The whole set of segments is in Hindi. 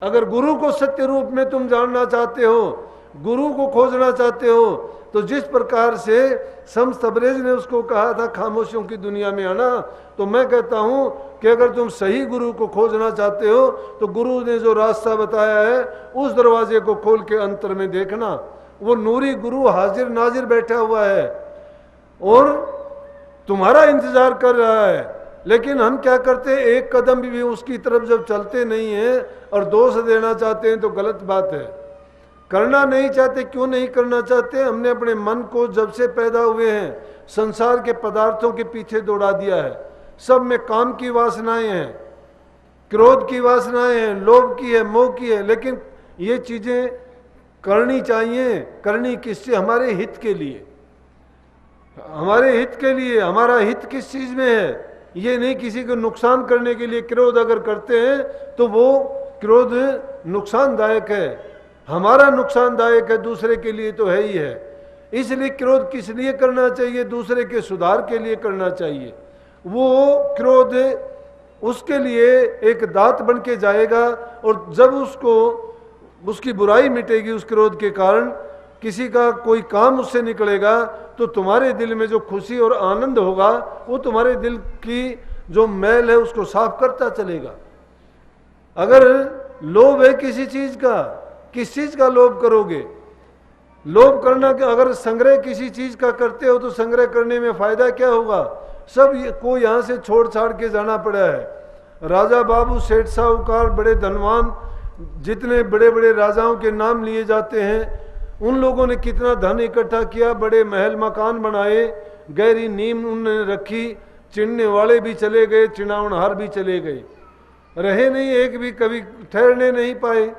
अगर गुरु को सत्य रूप में तुम जानना चाहते हो, गुरु को खोजना चाहते हो, तो जिस प्रकार से संत तबरेज ने उसको कहा था खामोशियों की दुनिया में आना, तो मैं कहता हूं कि अगर तुम सही गुरु को खोजना चाहते हो तो गुरु ने जो रास्ता बताया है उस दरवाजे को खोल के अंतर में देखना। वो नूरी गुरु हाजिर नाजिर बैठा हुआ है और तुम्हारा इंतजार कर रहा है। लेकिन हम क्या करते हैं, एक कदम भी उसकी तरफ जब चलते नहीं हैं और दोष देना चाहते हैं तो गलत बात है। करना नहीं चाहते, क्यों नहीं करना चाहते? हमने अपने मन को जब से पैदा हुए हैं संसार के पदार्थों के पीछे दौड़ा दिया है। सब में काम की वासनाएं हैं, क्रोध की वासनाएं हैं, लोभ की है, मोह की है। लेकिन ये चीजें करनी चाहिए। करनी किससे? हमारे हित के लिए, हमारे हित के लिए। हमारा हित किस चीज में है? ये नहीं किसी को नुकसान करने के लिए क्रोध अगर करते हैं तो वो क्रोध नुकसानदायक है, हमारा नुकसानदायक है, दूसरे के लिए तो है ही है। इसलिए क्रोध किस लिए करना चाहिए? दूसरे के सुधार के लिए करना चाहिए। वो क्रोध उसके लिए एक दात बन के जाएगा और जब उसको उसकी बुराई मिटेगी, उस क्रोध के कारण किसी का कोई काम उससे निकलेगा, तो तुम्हारे दिल में जो खुशी और आनंद होगा वो तुम्हारे दिल की जो मैल है उसको साफ करता चलेगा। अगर लोभ है किसी चीज का, किस चीज का लोभ करोगे? लोभ करना कि अगर संग्रह किसी चीज का करते हो तो संग्रह करने में फायदा क्या होगा? सब को यहां से छोड़ छाड़ के जाना पड़ा है। राजा बाबू, सेठ साहूकार, बड़े धनवान, जितने बड़े बड़े राजाओं के नाम लिए जाते हैं, उन लोगों ने कितना धन इकट्ठा किया, बड़े महल मकान बनाए, गहरी नींव उन्होंने रखी, चिढ़ने वाले भी चले गए, चिढ़ावनहार भी चले गए, रहे नहीं, एक भी कभी ठहरने नहीं पाए।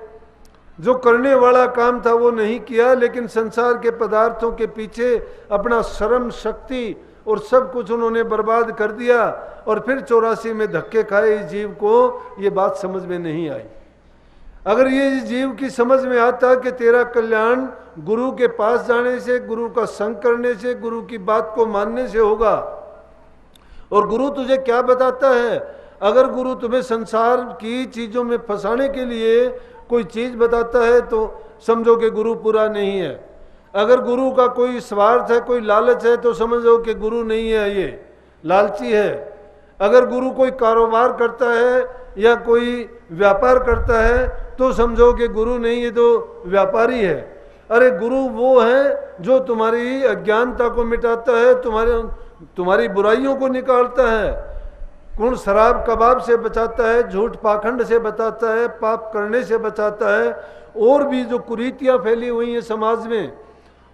जो करने वाला काम था वो नहीं किया, लेकिन संसार के पदार्थों के पीछे अपना श्रम शक्ति और सब कुछ उन्होंने बर्बाद कर दिया और फिर 84 में धक्के खाए इस जीव को। ये बात समझ में नहीं आई। अगर ये जीव की समझ में आता कि तेरा कल्याण गुरु के पास जाने से, गुरु का संग करने से, गुरु की बात को मानने से होगा, और गुरु तुझे क्या बताता है? अगर गुरु तुम्हें संसार की चीजों में फंसाने के लिए कोई चीज बताता है तो समझो कि गुरु पूरा नहीं है। अगर गुरु का कोई स्वार्थ है, कोई लालच है, तो समझो कि गुरु नहीं है, ये लालची है। अगर गुरु कोई कारोबार करता है या कोई व्यापार करता है तो समझो कि गुरु नहीं है, तो व्यापारी है। अरे गुरु वो है जो तुम्हारी अज्ञानता को मिटाता है, तुम्हारी बुराइयों को निकालता है, कौन शराब कबाब से बचाता है, झूठ पाखंड से बचाता है, पाप करने से बचाता है, और भी जो कुरीतियां फैली हुई हैं समाज में,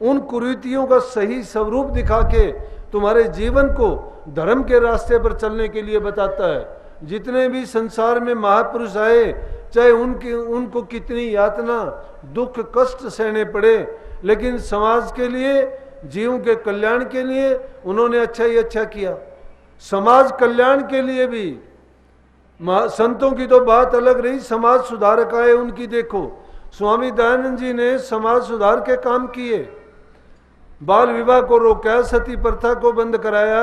उन कुरीतियों का सही स्वरूप दिखा के तुम्हारे जीवन को धर्म के रास्ते पर चलने के लिए बताता है। जितने भी संसार में महापुरुष आए, चाहे उनको कितनी यातना दुख कष्ट सहने पड़े, लेकिन समाज के लिए, जीवों के कल्याण के लिए उन्होंने अच्छा ही अच्छा किया। समाज कल्याण के लिए भी संतों की तो बात अलग रही, समाज सुधारक आए उनकी देखो। स्वामी दयानंद जी ने समाज सुधार के काम किए, बाल विवाह को रोका, सती प्रथा को बंद कराया,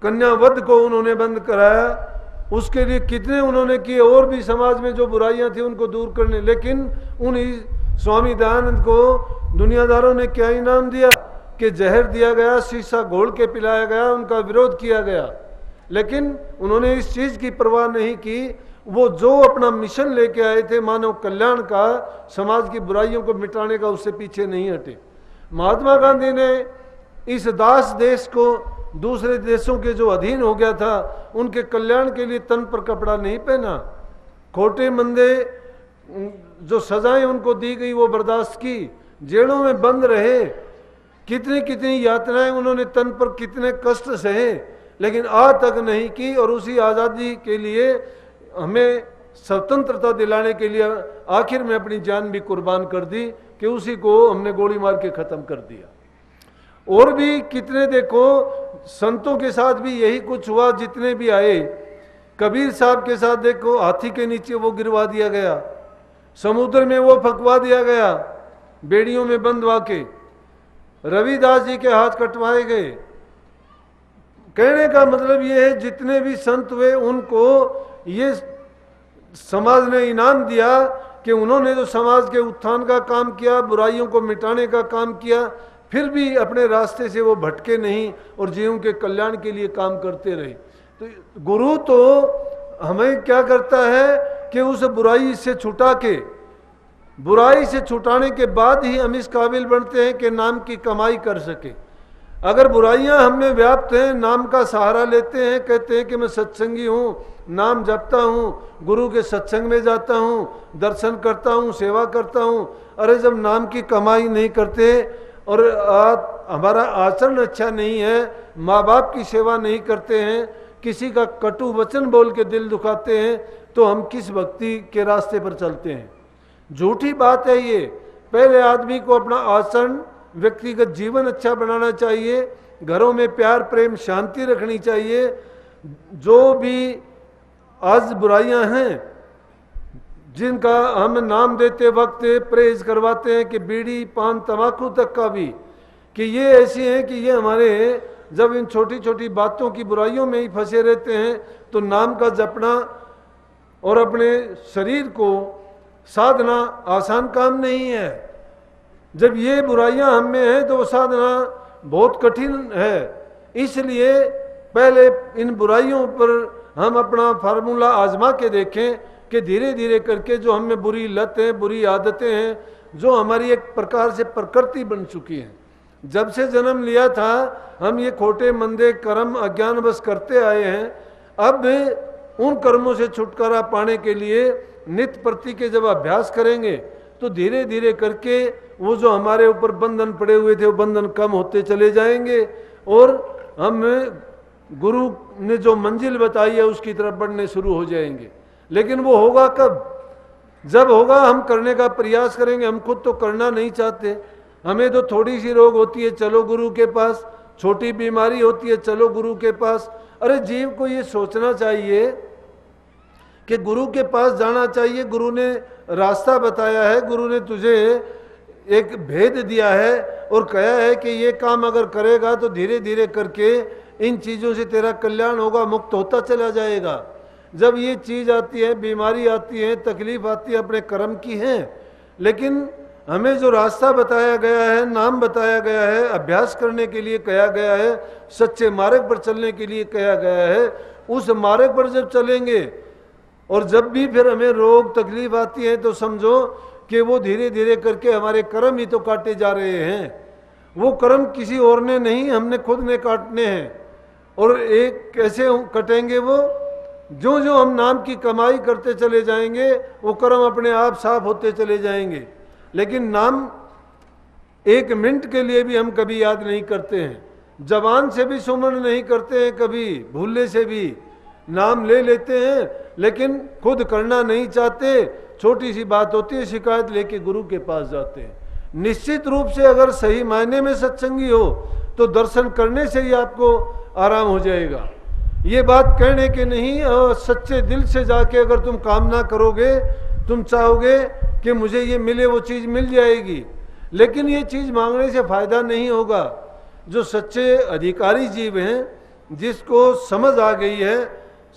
कन्यावध को उन्होंने बंद कराया, उसके लिए कितने उन्होंने किए, और भी समाज में जो बुराइयां थी उनको दूर करने। लेकिन उन स्वामी दयानंद को दुनियादारों ने क्या इनाम दिया कि जहर दिया गया, शीशा घोल के पिलाया गया, उनका विरोध किया गया। लेकिन उन्होंने इस चीज की परवाह नहीं की, वो जो अपना मिशन लेके आए थे मानव कल्याण का, समाज की बुराइयों को मिटाने का, उससे पीछे नहीं हटे। महात्मा गांधी ने इस दास देश को, दूसरे देशों के जो अधीन हो गया था, उनके कल्याण के लिए तन पर कपड़ा नहीं पहना, खोटे मंदे जो सजाएं उनको दी गई वो बर्दाश्त की, जेलों में बंद रहे, कितनी कितनी यातनाएं उन्होंने तन पर कितने कष्ट सहे, लेकिन आज तक नहीं की। और उसी आज़ादी के लिए, हमें स्वतंत्रता दिलाने के लिए आखिर में अपनी जान भी कुर्बान कर दी कि उसी को हमने गोली मार के ख़त्म कर दिया। और भी कितने देखो, संतों के साथ भी यही कुछ हुआ, जितने भी आए। कबीर साहब के साथ देखो, हाथी के नीचे वो गिरवा दिया गया, समुद्र में वो फंकवा दिया गया, बेड़ियों में बंधवा के। रविदास जी के हाथ कटवाए गए। कहने का मतलब ये है, जितने भी संत हुए उनको ये समाज ने इनाम दिया कि उन्होंने जो समाज के उत्थान का काम किया, बुराइयों को मिटाने का काम किया, फिर भी अपने रास्ते से वो भटके नहीं और जीवों के कल्याण के लिए काम करते रहे। तो गुरु तो हमें क्या करता है कि उस बुराई से छुटा के, बुराई से छुटाने के बाद ही हम इस काबिल बनते हैं कि नाम की कमाई कर सके। अगर बुराइयां हम में व्याप्त हैं, नाम का सहारा लेते हैं, कहते हैं कि मैं सत्संगी हूँ, नाम जपता हूँ, गुरु के सत्संग में जाता हूँ, दर्शन करता हूँ, सेवा करता हूँ। अरे जब नाम की कमाई नहीं करते और हमारा आचरण अच्छा नहीं है, माँ बाप की सेवा नहीं करते हैं, किसी का कटु वचन बोल के दिल दुखाते हैं, तो हम किस भक्ति के रास्ते पर चलते हैं? झूठी बात है ये। पहले आदमी को अपना आचरण, व्यक्तिगत जीवन अच्छा बनाना चाहिए, घरों में प्यार प्रेम शांति रखनी चाहिए। जो भी आज बुराइयां हैं जिनका हम नाम देते वक्त परहेज करवाते हैं कि बीड़ी पान तंबाकू तक का भी, कि ये ऐसी हैं कि ये हमारे, जब इन छोटी छोटी बातों की बुराइयों में ही फंसे रहते हैं तो नाम का जपना और अपने शरीर को साधना आसान काम नहीं है। जब ये बुराइयां हम में हैं तो वो साधना बहुत कठिन है। इसलिए पहले इन बुराइयों पर हम अपना फार्मूला आजमा के देखें कि धीरे धीरे करके जो हम में बुरी लत है, बुरी आदतें हैं, जो हमारी एक प्रकार से प्रकृति बन चुकी है, जब से जन्म लिया था हम ये खोटे मंदे कर्म अज्ञान बस करते आए हैं। अब उन कर्मों से छुटकारा पाने के लिए नित्य प्रति के जब अभ्यास करेंगे तो धीरे धीरे करके वो जो हमारे ऊपर बंधन पड़े हुए थे वो बंधन कम होते चले जाएंगे और हम गुरु ने जो मंजिल बताई है उसकी तरफ बढ़ने शुरू हो जाएंगे। लेकिन वो होगा कब? जब होगा हम करने का प्रयास करेंगे। हम खुद तो करना नहीं चाहते। हमें तो थोड़ी सी रोग होती है, चलो गुरु के पास, छोटी बीमारी होती है, चलो गुरु के पास। अरे जीव को ये सोचना चाहिए कि गुरु के पास जाना चाहिए। गुरु ने रास्ता बताया है, गुरु ने तुझे एक भेद दिया है और कहा है कि ये काम अगर करेगा तो धीरे धीरे करके इन चीज़ों से तेरा कल्याण होगा, मुक्त होता चला जाएगा। जब ये चीज़ आती है, बीमारी आती है, तकलीफ आती है, अपने कर्म की है, लेकिन हमें जो रास्ता बताया गया है, नाम बताया गया है, अभ्यास करने के लिए कहा गया है, सच्चे मार्ग पर चलने के लिए कहा गया है, उस मार्ग पर जब चलेंगे और जब भी फिर हमें रोग तकलीफ आती है तो समझो कि वो धीरे धीरे करके हमारे कर्म ही तो काटे जा रहे हैं। वो कर्म किसी और ने नहीं, हमने खुद ने काटने हैं। और एक कैसे कटेंगे वो? जो जो हम नाम की कमाई करते चले जाएंगे वो कर्म अपने आप साफ होते चले जाएंगे। लेकिन नाम एक मिनट के लिए भी हम कभी याद नहीं करते हैं, जबान से भी सुमरण नहीं करते हैं, कभी भूलने से भी नाम ले लेते हैं लेकिन खुद करना नहीं चाहते। छोटी सी बात होती है, शिकायत लेके गुरु के पास जाते हैं। निश्चित रूप से अगर सही मायने में सत्संगी हो तो दर्शन करने से ही आपको आराम हो जाएगा। ये बात कहने के नहीं, और सच्चे दिल से जाके अगर तुम कामना करोगे, तुम चाहोगे कि मुझे ये मिले, वो चीज़ मिल जाएगी। लेकिन ये चीज़ मांगने से फायदा नहीं होगा। जो सच्चे अधिकारी जीव हैं, जिसको समझ आ गई है,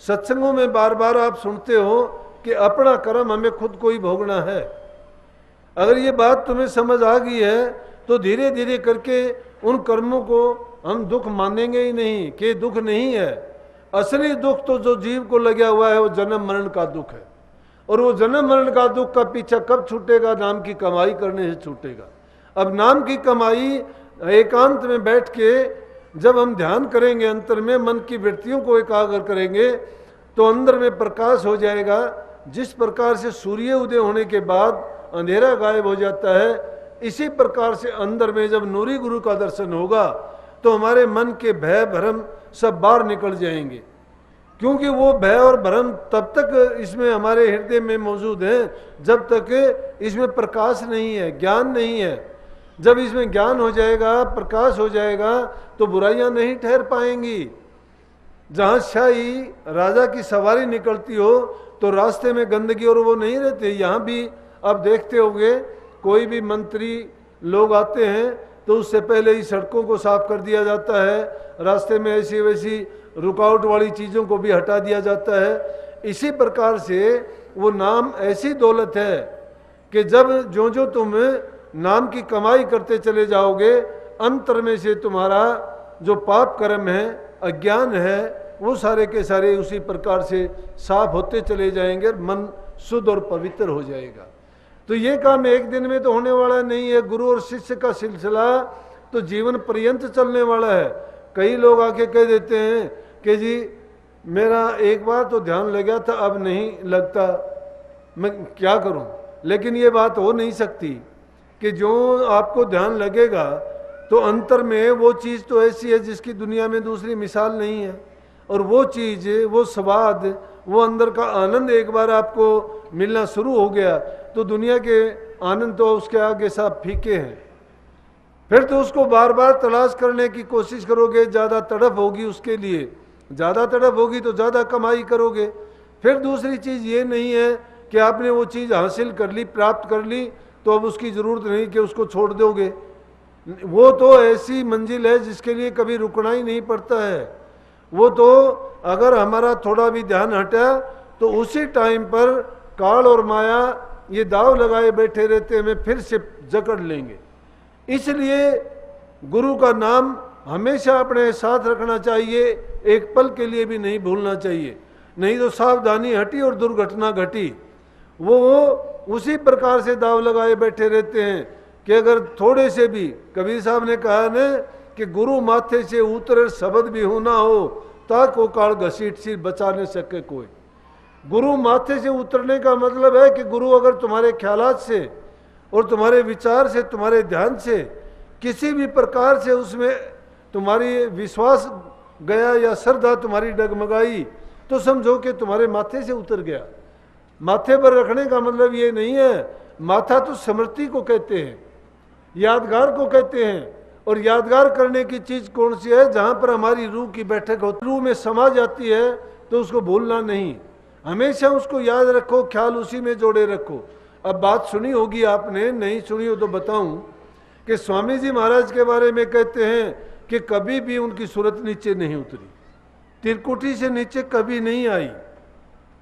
सत्संगों में बार बार आप सुनते हो कि अपना कर्म हमें खुद को ही भोगना है। अगर ये बात तुम्हें समझ आ गई है तो धीरे धीरे करके उन कर्मों को हम दुख मानेंगे ही नहीं कि दुख नहीं है। असली दुख तो जो जीव को लगा हुआ है वो जन्म मरण का दुख है। और वो जन्म मरण का दुख का पीछा कब छूटेगा? नाम की कमाई करने से छूटेगा। अब नाम की कमाई एकांत में बैठ के जब हम ध्यान करेंगे, अंतर में मन की वृत्तियों को एकाग्र करेंगे तो अंदर में प्रकाश हो जाएगा। जिस प्रकार से सूर्य उदय होने के बाद अंधेरा गायब हो जाता है, इसी प्रकार से अंदर में जब नूरी गुरु का दर्शन होगा तो हमारे मन के भय भ्रम सब बाहर निकल जाएंगे। क्योंकि वो भय और भ्रम तब तक इसमें हमारे हृदय में मौजूद है जब तक इसमें प्रकाश नहीं है, ज्ञान नहीं है। जब इसमें ज्ञान हो जाएगा, प्रकाश हो जाएगा तो बुराइयां नहीं ठहर पाएंगी। जहाँ शाही राजा की सवारी निकलती हो तो रास्ते में गंदगी और वो नहीं रहते। यहाँ भी आप देखते होंगे कोई भी मंत्री लोग आते हैं तो उससे पहले ही सड़कों को साफ कर दिया जाता है, रास्ते में ऐसी वैसी रुकावट वाली चीज़ों को भी हटा दिया जाता है। इसी प्रकार से वो नाम ऐसी दौलत है कि जब जो जो तुम नाम की कमाई करते चले जाओगे, अंतर में से तुम्हारा जो पाप कर्म है, अज्ञान है, वो सारे के सारे उसी प्रकार से साफ होते चले जाएंगे, मन शुद्ध और पवित्र हो जाएगा। तो ये काम एक दिन में तो होने वाला नहीं है। गुरु और शिष्य का सिलसिला तो जीवन पर्यंत चलने वाला है। कई लोग आके कह देते हैं कि जी मेरा एक बार तो ध्यान लगा था, अब नहीं लगता, मैं क्या करूं। लेकिन ये बात हो नहीं सकती कि जो आपको ध्यान लगेगा तो अंतर में वो चीज़ तो ऐसी है जिसकी दुनिया में दूसरी मिसाल नहीं है। और वो चीज़, वो स्वाद, वो अंदर का आनंद एक बार आपको मिलना शुरू हो गया तो दुनिया के आनंद तो उसके आगे सब फीके हैं। फिर तो उसको बार बार तलाश करने की कोशिश करोगे, ज़्यादा तड़प होगी उसके लिए, ज़्यादा तड़प होगी तो ज़्यादा कमाई करोगे। फिर दूसरी चीज़ ये नहीं है कि आपने वो चीज़ हासिल कर ली, प्राप्त कर ली, तो अब उसकी ज़रूरत नहीं कि उसको छोड़ दोगे। वो तो ऐसी मंजिल है जिसके लिए कभी रुकना ही नहीं पड़ता है। वो तो अगर हमारा थोड़ा भी ध्यान हटा तो उसी टाइम पर काल और माया ये दाव लगाए बैठे रहते, हमें फिर से जकड़ लेंगे। इसलिए गुरु का नाम हमेशा अपने साथ रखना चाहिए, एक पल के लिए भी नहीं भूलना चाहिए, नहीं तो सावधानी हटी और दुर्घटना घटी। वो उसी प्रकार से दाव लगाए बैठे रहते हैं कि अगर थोड़े से भी, कबीर साहब ने कहा ना कि गुरु माथे से उतरे शब्द भी हो ना हो ताको काल घसीट सिर बचा न सके कोई। गुरु माथे से उतरने का मतलब है कि गुरु अगर तुम्हारे ख्यालात से और तुम्हारे विचार से, तुम्हारे ध्यान से किसी भी प्रकार से उसमें तुम्हारी विश्वास गया या श्रद्धा तुम्हारी डगमगाई तो समझो कि तुम्हारे माथे से उतर गया। माथे पर रखने का मतलब ये नहीं है, माथा तो स्मृति को कहते हैं, यादगार को कहते हैं। और यादगार करने की चीज़ कौन सी है? जहाँ पर हमारी रूह की बैठक होती, रूह में समा जाती है तो उसको भूलना नहीं, हमेशा उसको याद रखो, ख्याल उसी में जोड़े रखो। अब बात सुनी होगी आपने, नहीं सुनी हो तो बताऊं कि स्वामी जी महाराज के बारे में कहते हैं कि कभी भी उनकी सूरत नीचे नहीं उतरी, त्रिकुटी से नीचे कभी नहीं आई।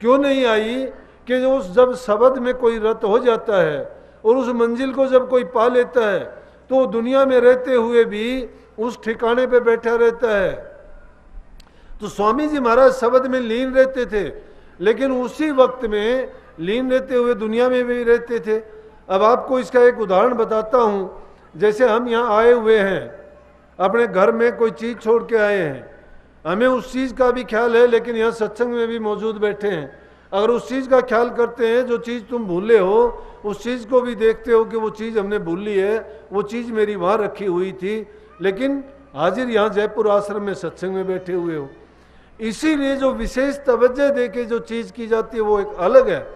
क्यों नहीं आई? कि जो जब शब्द में कोई रत हो जाता है और उस मंजिल को जब कोई पा लेता है तो दुनिया में रहते हुए भी उस ठिकाने पे बैठा रहता है। तो स्वामी जी महाराज शब्द में लीन रहते थे, लेकिन उसी वक्त में लीन रहते हुए दुनिया में भी रहते थे। अब आपको इसका एक उदाहरण बताता हूँ। जैसे हम यहाँ आए हुए हैं, अपने घर में कोई चीज़ छोड़ के आए हैं, हमें उस चीज़ का भी ख्याल है, लेकिन यहाँ सत्संग में भी मौजूद बैठे हैं। अगर उस चीज़ का ख्याल करते हैं, जो चीज़ तुम भूले हो, उस चीज़ को भी देखते हो कि वो चीज़ हमने भूली है, वो चीज़ मेरी वहाँ रखी हुई थी, लेकिन हाजिर यहाँ जयपुर आश्रम में सत्संग में बैठे हुए हो। इसीलिए जो विशेष तवज्जो दे के जो चीज़ की जाती है वो एक अलग है,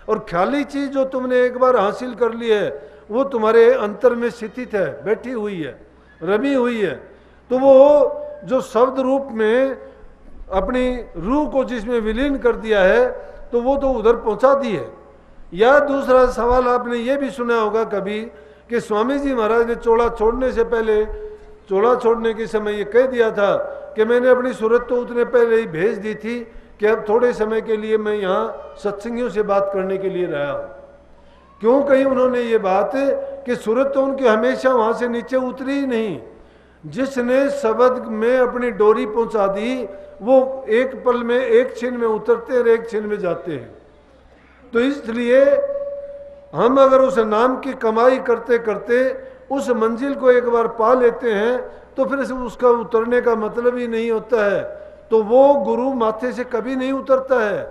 और ख्याली चीज़ जो तुमने एक बार हासिल कर ली है वो तुम्हारे अंतर में स्थित है, बैठी हुई है, रमी हुई है। तो वो जो शब्द रूप में अपनी रूह को जिसमें विलीन कर दिया है तो वो तो उधर पहुंचा दी है। या दूसरा सवाल आपने ये भी सुना होगा कभी कि स्वामी जी महाराज ने चोला छोड़ने से पहले, चोला छोड़ने के समय ये कह दिया था कि मैंने अपनी सूरत तो उतने पहले ही भेज दी थी कि अब थोड़े समय के लिए मैं यहाँ सत्संगियों से बात करने के लिए रहा हूँ। क्यों कही उन्होंने ये बात कि सूरत तो उनकी हमेशा वहाँ से नीचे उतरी ही नहीं। जिसने शब्द में अपनी डोरी पहुँचा दी वो एक पल में, एक क्षण में उतरते और एक क्षण में जाते हैं। तो इसलिए हम अगर उस नाम की कमाई करते करते उस मंजिल को एक बार पा लेते हैं तो फिर उसका उतरने का मतलब ही नहीं होता है। तो वो गुरु माथे से कभी नहीं उतरता है।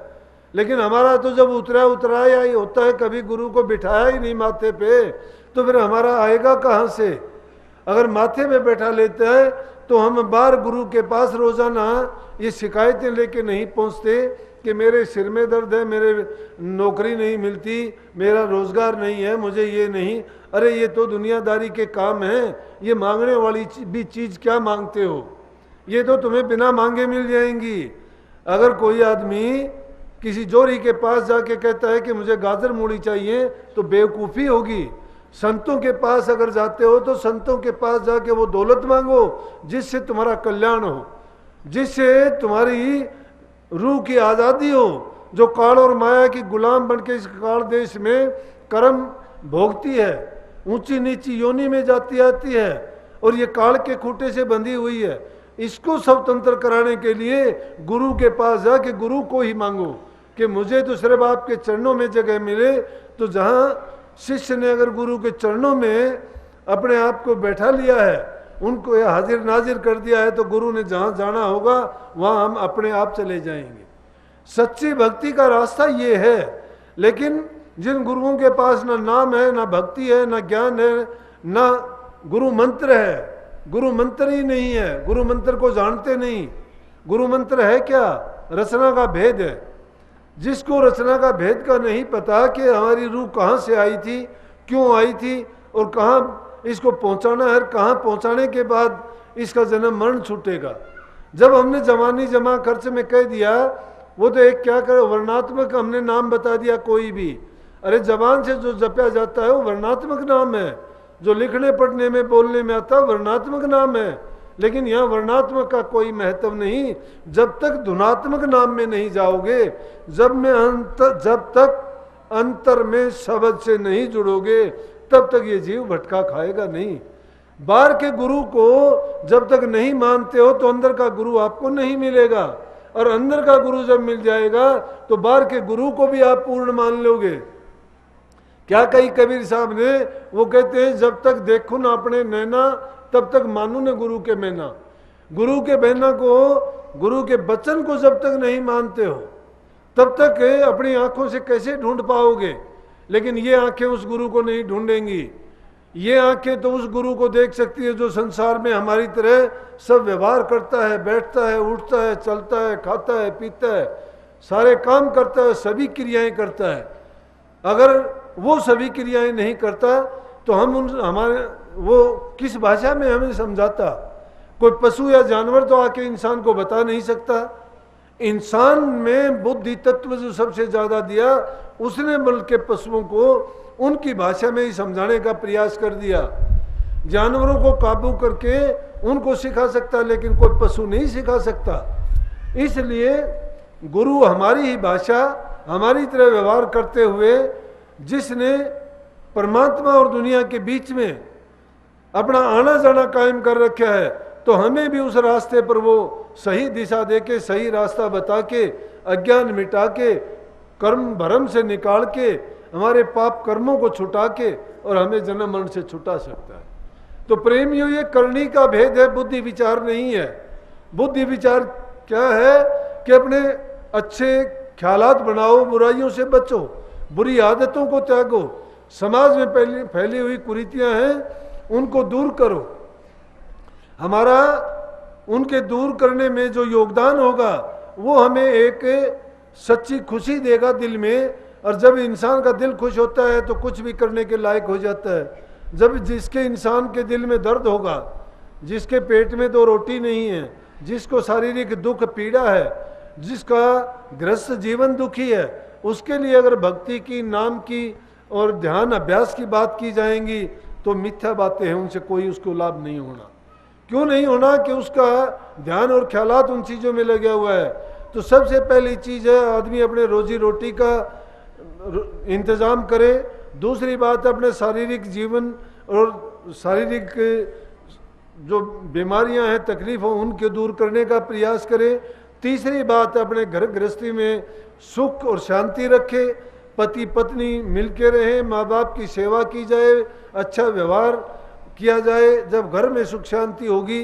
लेकिन हमारा तो जब उतराया ही होता है, कभी गुरु को बिठाया ही नहीं माथे पे, तो फिर हमारा आएगा कहाँ से? अगर माथे पे बैठा लेता है तो हम बार गुरु के पास रोजाना ये शिकायतें लेके नहीं पहुँचते कि मेरे सिर में दर्द है, मेरे नौकरी नहीं मिलती, मेरा रोजगार नहीं है, मुझे ये नहीं। अरे ये तो दुनियादारी के काम हैं, ये मांगने वाली भी चीज़ क्या मांगते हो? ये तो तुम्हें बिना मांगे मिल जाएंगी। अगर कोई आदमी किसी जोरी के पास जाके कहता है कि मुझे गाजर मूली चाहिए तो बेवकूफ़ी होगी। संतों के पास अगर जाते हो तो संतों के पास जाके वो दौलत मांगो जिससे तुम्हारा कल्याण हो, जिससे तुम्हारी रूह की आज़ादी हो, जो काल और माया की गुलाम बनके इस काल देश में कर्म भोगती है, ऊंची नीची योनि में जाती आती है और ये काल के खूटे से बंधी हुई है, इसको स्वतंत्र कराने के लिए गुरु के पास जाके गुरु को ही मांगो कि मुझे तो सिर्फ आपके चरणों में जगह मिले। तो जहाँ शिष्य ने अगर गुरु के चरणों में अपने आप को बैठा लिया है, उनको हाजिर नाजिर कर दिया है, तो गुरु ने जहाँ जाना होगा वहाँ हम अपने आप चले जाएंगे। सच्ची भक्ति का रास्ता ये है। लेकिन जिन गुरुओं के पास ना नाम है, ना भक्ति है, ना ज्ञान है, ना गुरु मंत्र है, गुरु मंत्र ही नहीं है, गुरु मंत्र को जानते नहीं। गुरु मंत्र है क्या? रचना का भेद है। जिसको रचना का भेद का नहीं पता कि हमारी रूह कहाँ से आई थी, क्यों आई थी और कहाँ इसको पहुँचाना है, कहाँ पहुँचाने के बाद इसका जन्म मरण छूटेगा। जब हमने जवानी जमा खर्च में कह दिया, वो तो एक क्या करे, वर्णात्मक हमने नाम बता दिया कोई भी। अरे जबान से जो जपया जाता है वो वर्णात्मक नाम है, जो लिखने पढ़ने में बोलने में आता है वर्णात्मक नाम है। लेकिन यहाँ वर्णात्मक का कोई महत्व नहीं जब तक धुनात्मक नाम में नहीं जाओगे, जब तक अंतर में शब्द से नहीं जुड़ोगे, तब तक ये जीव भटका खाएगा नहीं। बाहर के गुरु को जब तक नहीं मानते हो तो अंदर का गुरु आपको नहीं मिलेगा, और अंदर का गुरु जब मिल जाएगा तो बाहर के गुरु को भी आप पूर्ण मान लोगे। क्या कही कबीर साहब ने? वो कहते हैं जब तक देखो ना अपने नैना, तब तक मानो न गुरु के मैना। गुरु के बहना को, गुरु के वचन को जब तक नहीं मानते हो, तब तक अपनी आंखों से कैसे ढूंढ पाओगे। लेकिन ये आंखें उस गुरु को नहीं ढूंढेंगी। ये आंखें तो उस गुरु को देख सकती है जो संसार में हमारी तरह सब व्यवहार करता है, बैठता है, उठता है, चलता है, खाता है, पीता है, सारे काम करता है, सभी क्रियाएं करता है। अगर वो सभी क्रियाएं नहीं करता तो हम हमारे वो किस भाषा में हमें समझाता? कोई पशु या जानवर तो आके इंसान को बता नहीं सकता। इंसान में बुद्धि तत्व जो सबसे ज्यादा दिया, उसने बल्कि पशुओं को उनकी भाषा में ही समझाने का प्रयास कर दिया। जानवरों को काबू करके उनको सिखा सकता, लेकिन कोई पशु नहीं सिखा सकता। इसलिए गुरु हमारी ही भाषा, हमारी तरह व्यवहार करते हुए, जिसने परमात्मा और दुनिया के बीच में अपना आना जाना कायम कर रखा है, तो हमें भी उस रास्ते पर वो सही दिशा देके, सही रास्ता बता के, अज्ञान मिटा के, कर्म भरम से निकाल के, हमारे पाप कर्मों को छुटा के और हमें जन्म मरण से छुटा सकता है। तो प्रेमियों, ये करनी का भेद है, बुद्धि विचार नहीं है। बुद्धि विचार क्या है कि अपने अच्छे ख्यालात बनाओ, बुराइयों से बचो, बुरी आदतों को त्यागो, समाज में फैली हुई कुरीतियां हैं उनको दूर करो। हमारा उनके दूर करने में जो योगदान होगा वो हमें एक सच्ची खुशी देगा दिल में। और जब इंसान का दिल खुश होता है तो कुछ भी करने के लायक हो जाता है। जब जिसके इंसान के दिल में दर्द होगा, जिसके पेट में दो रोटी नहीं है, जिसको शारीरिक दुख पीड़ा है, जिसका गृहस्थ जीवन दुखी है, उसके लिए अगर भक्ति की, नाम की और ध्यान अभ्यास की बात की जाएंगी तो मिथ्या बातें हैं, उनसे कोई उसको लाभ नहीं होना। क्यों नहीं होना? कि उसका ध्यान और ख्यालात उन चीज़ों में लगा हुआ है। तो सबसे पहली चीज़ है आदमी अपने रोजी रोटी का इंतज़ाम करे। दूसरी बात अपने शारीरिक जीवन और शारीरिक जो बीमारियां हैं, तकलीफ हो, उनके दूर करने का प्रयास करे। तीसरी बात अपने घर गृहस्थी में सुख और शांति रखे, पति पत्नी मिलके रहे, माँ बाप की सेवा की जाए, अच्छा व्यवहार किया जाए। जब घर में सुख शांति होगी,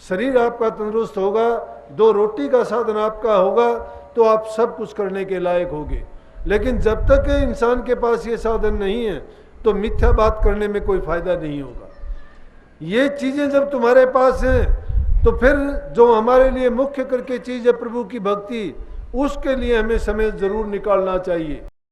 शरीर आपका तंदुरुस्त होगा, दो रोटी का साधन आपका होगा, तो आप सब कुछ करने के लायक होगे। लेकिन जब तक इंसान के पास ये साधन नहीं है तो मिथ्या बात करने में कोई फायदा नहीं होगा। ये चीज़ें जब तुम्हारे पास हैं तो फिर जो हमारे लिए मुख्य करके चीज़ है प्रभु की भक्ति, उसके लिए हमें समय ज़रूर निकालना चाहिए।